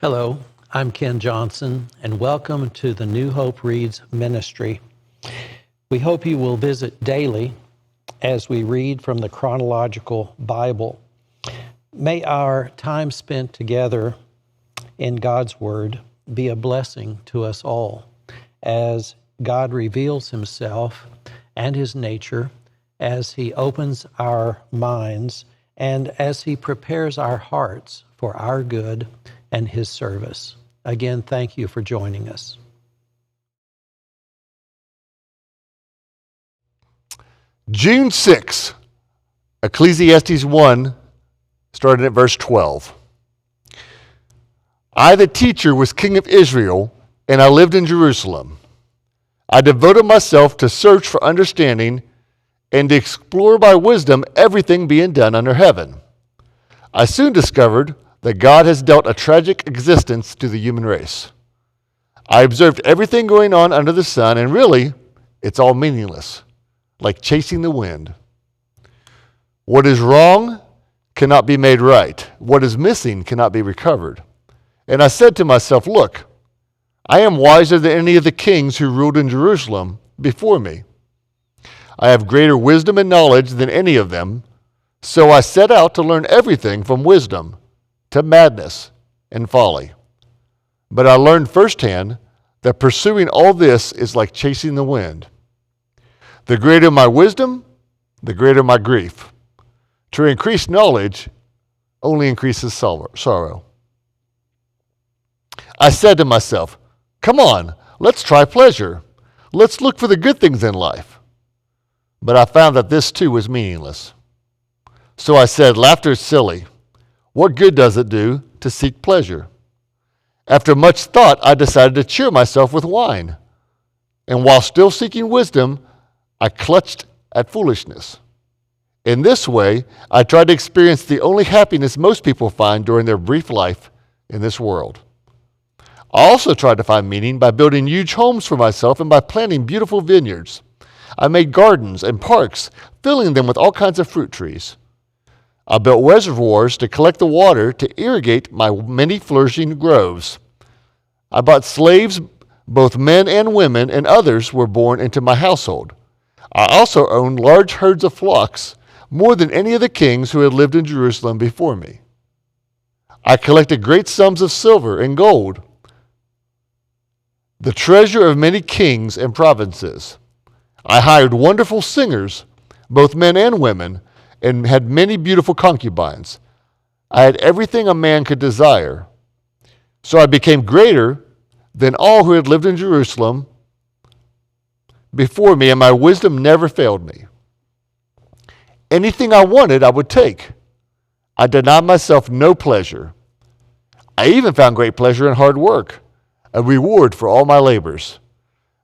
Hello, I'm Ken Johnson, and welcome to the New Hope Reads ministry. We hope you will visit daily as we read from the Chronological Bible. May our time spent together in God's Word be a blessing to us all as God reveals Himself and His nature, as He opens our minds, and as He prepares our hearts for our good and His service. Again, thank you for joining us. Jun-06, Ecclesiastes 1, starting at verse 12. I, the teacher, was king of Israel, and I lived in Jerusalem. I devoted myself to search for understanding and to explore by wisdom everything being done under heaven. I soon discovered that God has dealt a tragic existence to the human race. I observed everything going on under the sun, and really, it's all meaningless, like chasing the wind. What is wrong cannot be made right. What is missing cannot be recovered. And I said to myself, look, I am wiser than any of the kings who ruled in Jerusalem before me. I have greater wisdom and knowledge than any of them, so I set out to learn everything from wisdom to madness and folly. But I learned firsthand that pursuing all this is like chasing the wind. The greater my wisdom, the greater my grief. To increase knowledge only increases sorrow. I said to myself, come on, let's try pleasure. Let's look for the good things in life. But I found that this too was meaningless. So I said, laughter is silly. What good does it do to seek pleasure? After much thought, I decided to cheer myself with wine. And while still seeking wisdom, I clutched at foolishness. In this way, I tried to experience the only happiness most people find during their brief life in this world. I also tried to find meaning by building huge homes for myself and by planting beautiful vineyards. I made gardens and parks, filling them with all kinds of fruit trees. I built reservoirs to collect the water to irrigate my many flourishing groves. I bought slaves, both men and women, and others were born into my household. I also owned large herds of flocks, more than any of the kings who had lived in Jerusalem before me. I collected great sums of silver and gold, the treasure of many kings and provinces. I hired wonderful singers, both men and women, and had many beautiful concubines. I had everything a man could desire. So I became greater than all who had lived in Jerusalem before me, and my wisdom never failed me. Anything I wanted, I would take. I denied myself no pleasure. I even found great pleasure in hard work, a reward for all my labors.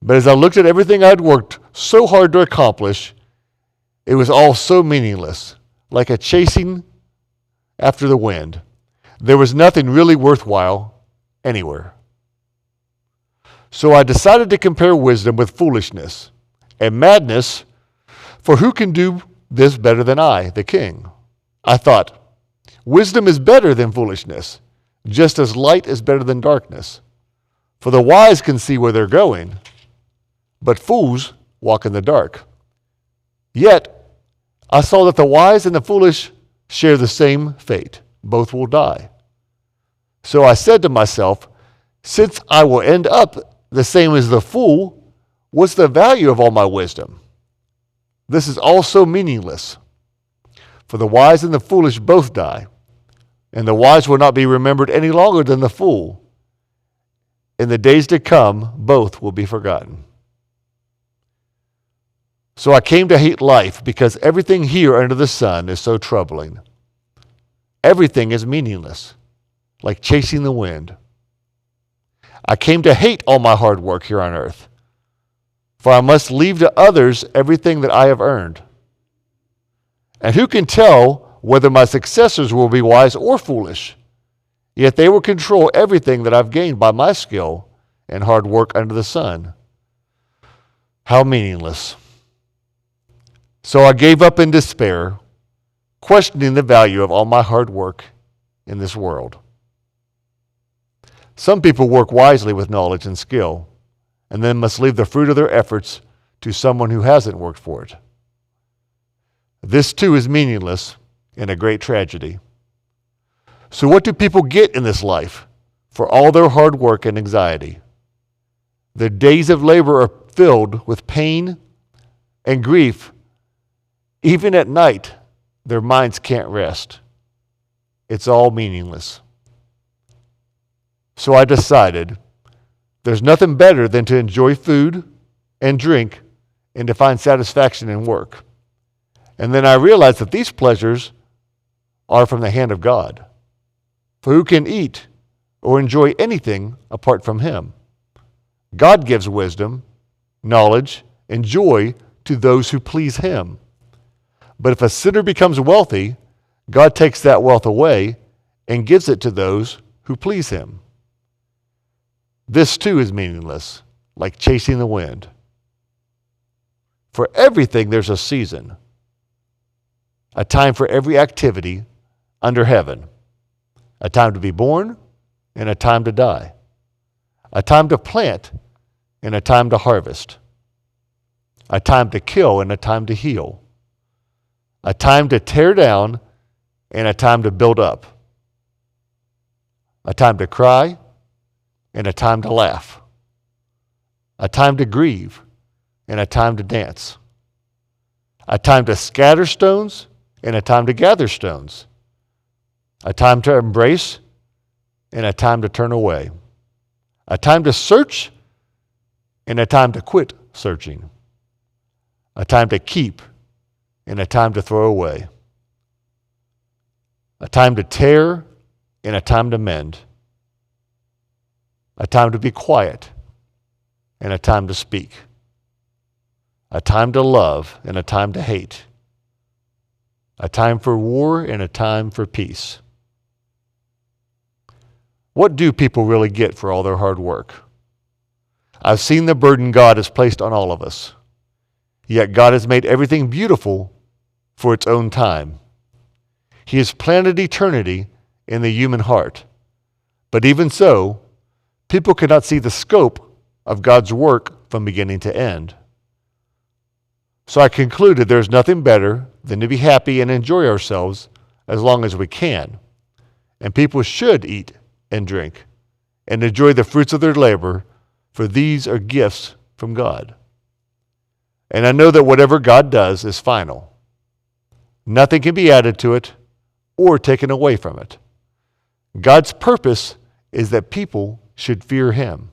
But as I looked at everything I had worked so hard to accomplish, it was all so meaningless, like a chasing after the wind. There was nothing really worthwhile anywhere. So I decided to compare wisdom with foolishness and madness, for who can do this better than I, the king? I thought, wisdom is better than foolishness, just as light is better than darkness. For the wise can see where they're going, but fools walk in the dark. Yet, I saw that the wise and the foolish share the same fate. Both will die. So I said to myself, since I will end up the same as the fool, what's the value of all my wisdom? This is all so meaningless. For the wise and the foolish both die, and the wise will not be remembered any longer than the fool. In the days to come, both will be forgotten. So I came to hate life because everything here under the sun is so troubling. Everything is meaningless, like chasing the wind. I came to hate all my hard work here on earth, for I must leave to others everything that I have earned. And who can tell whether my successors will be wise or foolish? Yet they will control everything that I've gained by my skill and hard work under the sun. How meaningless. So I gave up in despair, questioning the value of all my hard work in this world. Some people work wisely with knowledge and skill, and then must leave the fruit of their efforts to someone who hasn't worked for it. This too is meaningless and a great tragedy. So what do people get in this life for all their hard work and anxiety? Their days of labor are filled with pain and grief. Even at night, their minds can't rest. It's all meaningless. So I decided there's nothing better than to enjoy food and drink and to find satisfaction in work. And then I realized that these pleasures are from the hand of God. For who can eat or enjoy anything apart from Him? God gives wisdom, knowledge, and joy to those who please Him. But if a sinner becomes wealthy, God takes that wealth away and gives it to those who please Him. This too is meaningless, like chasing the wind. For everything there's a season, a time for every activity under heaven, a time to be born and a time to die, a time to plant and a time to harvest, a time to kill and a time to heal, a time to tear down and a time to build up, a time to cry and a time to laugh, a time to grieve and a time to dance, a time to scatter stones and a time to gather stones, a time to embrace and a time to turn away, a time to search and a time to quit searching, a time to keep and a time to throw away, a time to tear and a time to mend, a time to be quiet and a time to speak, a time to love and a time to hate, a time for war and a time for peace. What do people really get for all their hard work? I've seen the burden God has placed on all of us. Yet God has made everything beautiful for its own time. He has planted eternity in the human heart. But even so, people cannot see the scope of God's work from beginning to end. So I concluded there's nothing better than to be happy and enjoy ourselves as long as we can. And people should eat and drink and enjoy the fruits of their labor, for these are gifts from God. And I know that whatever God does is final. Nothing can be added to it or taken away from it. God's purpose is that people should fear Him.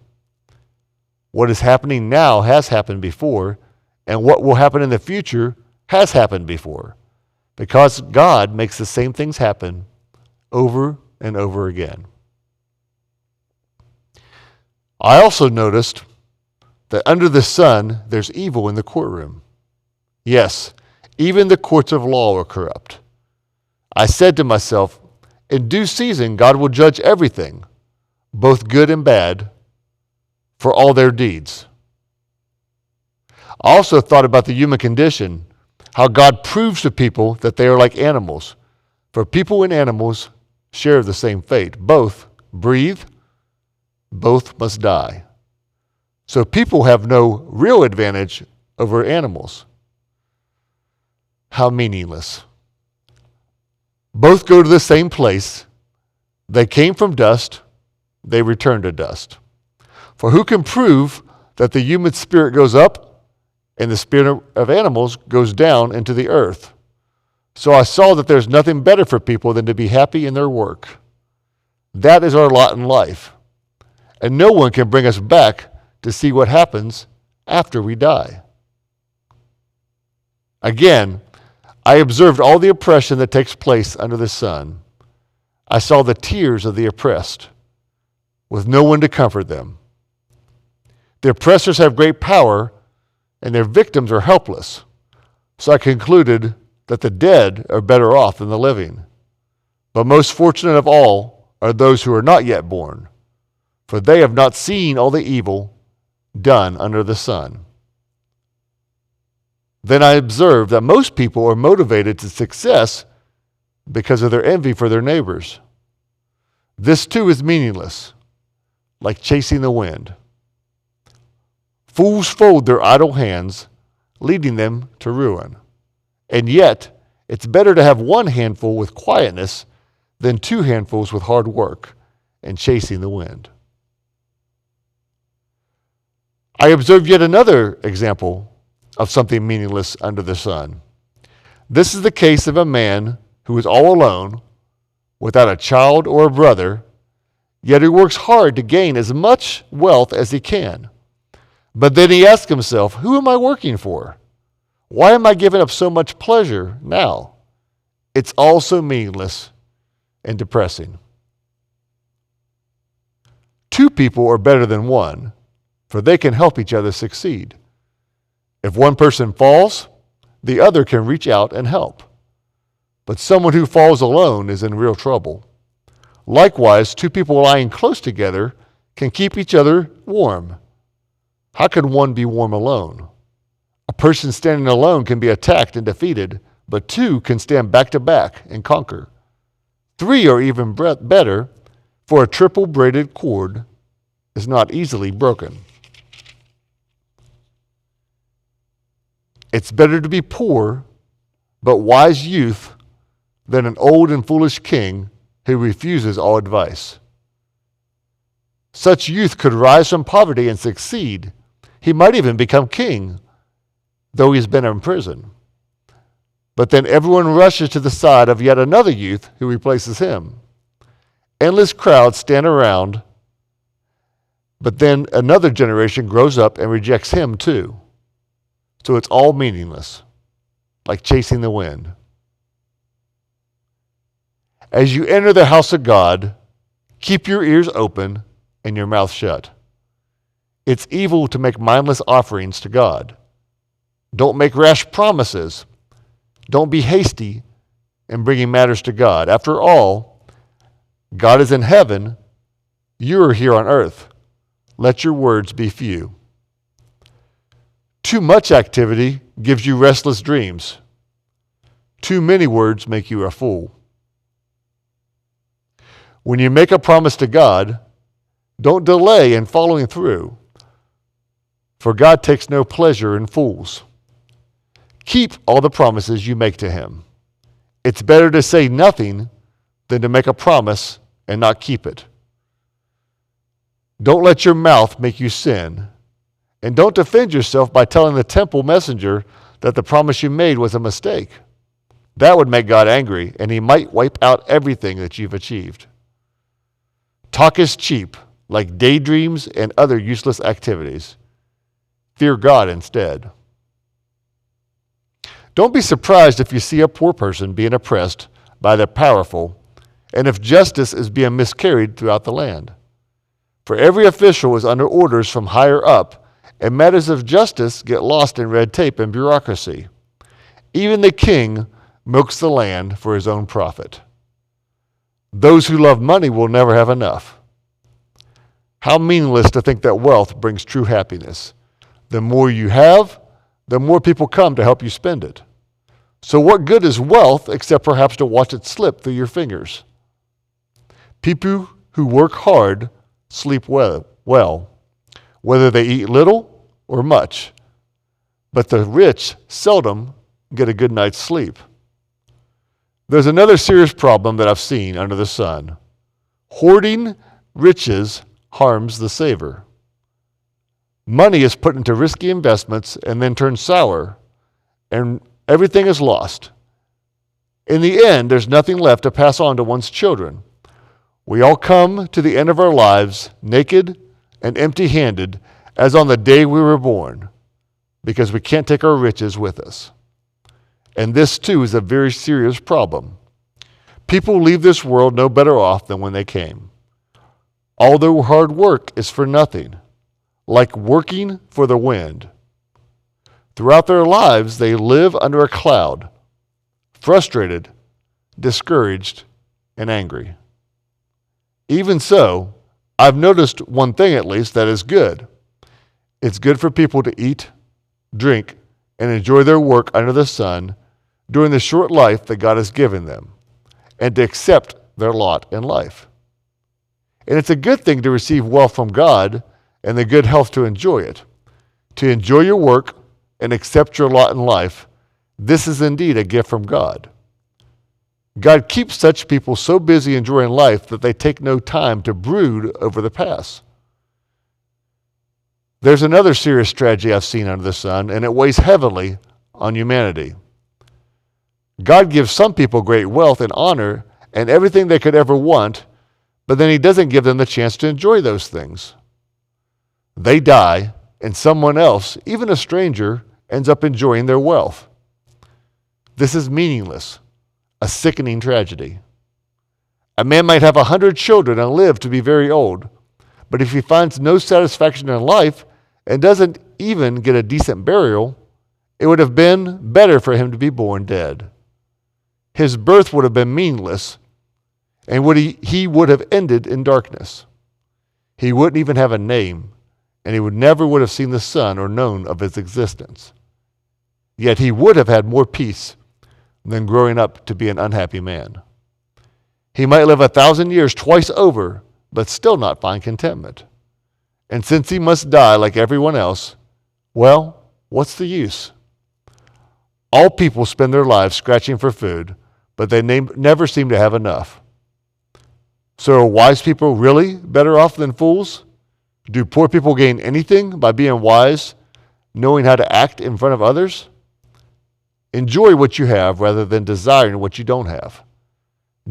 What is happening now has happened before, and what will happen in the future has happened before, because God makes the same things happen over and over again. I also noticed that under the sun there's evil in the courtroom. Yes, even the courts of law are corrupt. I said to myself, in due season God will judge everything, both good and bad, for all their deeds. I also thought about the human condition, how God proves to people that they are like animals. For people and animals share the same fate. Both breathe, both must die. So people have no real advantage over animals. How meaningless. Both go to the same place. They came from dust. They return to dust. For who can prove that the human spirit goes up and the spirit of animals goes down into the earth? So I saw that there's nothing better for people than to be happy in their work. That is our lot in life. And no one can bring us back to see what happens after we die. Again, I observed all the oppression that takes place under the sun. I saw the tears of the oppressed, with no one to comfort them. The oppressors have great power, and their victims are helpless. So I concluded that the dead are better off than the living. But most fortunate of all are those who are not yet born, for they have not seen all the evil done under the sun. Then I observed that most people are motivated to success because of their envy for their neighbors. This too is meaningless. like chasing the wind. Fools fold their idle hands, leading them to ruin. And yet, it's better to have one handful with quietness than two handfuls with hard work and chasing the wind. I observed yet another example of something meaningless under the sun. This is the case of a man who is all alone, without a child or a brother, yet he works hard to gain as much wealth as he can. But then he asks himself, who am I working for? Why am I giving up so much pleasure now? It's all so meaningless and depressing. Two people are better than one, for they can help each other succeed. If one person falls, the other can reach out and help. But someone who falls alone is in real trouble. Likewise, two people lying close together can keep each other warm. How can one be warm alone? A person standing alone can be attacked and defeated, but two can stand back to back and conquer. Three are even better, for a triple braided cord is not easily broken. It's better to be poor, but wise youth than an old and foolish king who refuses all advice. Such youth could rise from poverty and succeed. He might even become king, though he's been in prison. But then everyone rushes to the side of yet another youth who replaces him. Endless crowds stand around, but then another generation grows up and rejects him too. So it's all meaningless, like chasing the wind. As you enter the house of God, keep your ears open and your mouth shut. It's evil to make mindless offerings to God. Don't make rash promises. Don't be hasty in bringing matters to God. After all, God is in heaven. You are here on earth. Let your words be few. Too much activity gives you restless dreams. Too many words make you a fool. When you make a promise to God, don't delay in following through, for God takes no pleasure in fools. Keep all the promises you make to him. It's better to say nothing than to make a promise and not keep it. Don't let your mouth make you sin, and don't defend yourself by telling the temple messenger that the promise you made was a mistake. That would make God angry, and he might wipe out everything that you've achieved. Talk is cheap, like daydreams and other useless activities. Fear God instead. Don't be surprised if you see a poor person being oppressed by the powerful, and if justice is being miscarried throughout the land. For every official is under orders from higher up, and matters of justice get lost in red tape and bureaucracy. Even the king milks the land for his own profit. Those who love money will never have enough. How meaningless to think that wealth brings true happiness. The more you have, the more people come to help you spend it. So what good is wealth except perhaps to watch it slip through your fingers? People who work hard sleep well, whether they eat little or much. But the rich seldom get a good night's sleep. There's another serious problem that I've seen under the sun. Hoarding riches harms the saver. Money is put into risky investments and then turns sour, and everything is lost. In the end, there's nothing left to pass on to one's children. We all come to the end of our lives naked and empty-handed as on the day we were born, because we can't take our riches with us. And this, too, is a very serious problem. People leave this world no better off than when they came. All their hard work is for nothing, like working for the wind. Throughout their lives, they live under a cloud, frustrated, discouraged, and angry. Even so, I've noticed one thing at least that is good. It's good for people to eat, drink, and enjoy their work under the sun during the short life that God has given them, and to accept their lot in life. And it's a good thing to receive wealth from God and the good health to enjoy it. To enjoy your work and accept your lot in life, this is indeed a gift from God. God keeps such people so busy enjoying life that they take no time to brood over the past. There's another serious tragedy I've seen under the sun, and it weighs heavily on humanity. God gives some people great wealth and honor and everything they could ever want, but then he doesn't give them the chance to enjoy those things. They die, and someone else, even a stranger, ends up enjoying their wealth. This is meaningless, a sickening tragedy. A man might have 100 children and live to be very old, but if he finds no satisfaction in life and doesn't even get a decent burial, it would have been better for him to be born dead. His birth would have been meaningless, and he would have ended in darkness. He wouldn't even have a name, and he never would have seen the sun or known of his existence. Yet he would have had more peace than growing up to be an unhappy man. He might live 1,000 years twice over, but still not find contentment. And since he must die like everyone else, well, what's the use? All people spend their lives scratching for food, but they never seem to have enough. So are wise people really better off than fools? Do poor people gain anything by being wise, knowing how to act in front of others? Enjoy what you have rather than desiring what you don't have.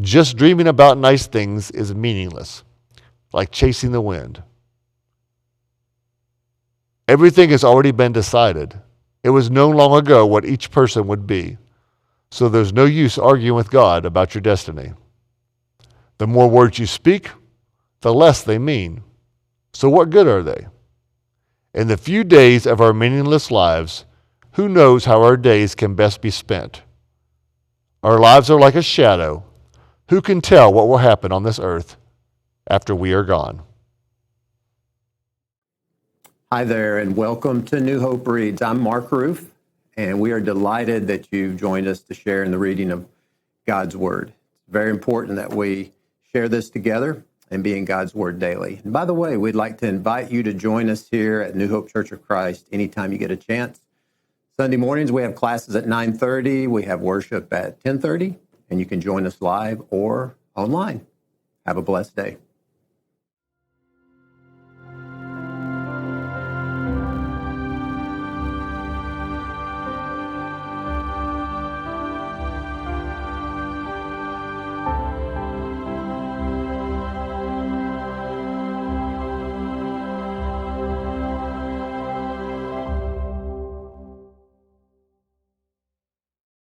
Just dreaming about nice things is meaningless, like chasing the wind. Everything has already been decided. It was known long ago what each person would be, so there's no use arguing with God about your destiny. The more words you speak, the less they mean. So what good are they? In the few days of our meaningless lives, who knows how our days can best be spent? Our lives are like a shadow. Who can tell what will happen on this earth after we are gone? Hi there, and welcome to New Hope Reads. I'm Mark Ruff, and we are delighted that you've joined us to share in the reading of God's Word. It's very important that we share this together and be in God's Word daily. And by the way, we'd like to invite you to join us here at New Hope Church of Christ anytime you get a chance. Sunday mornings, we have classes at 9:30. We have worship at 10:30, and you can join us live or online. Have a blessed day.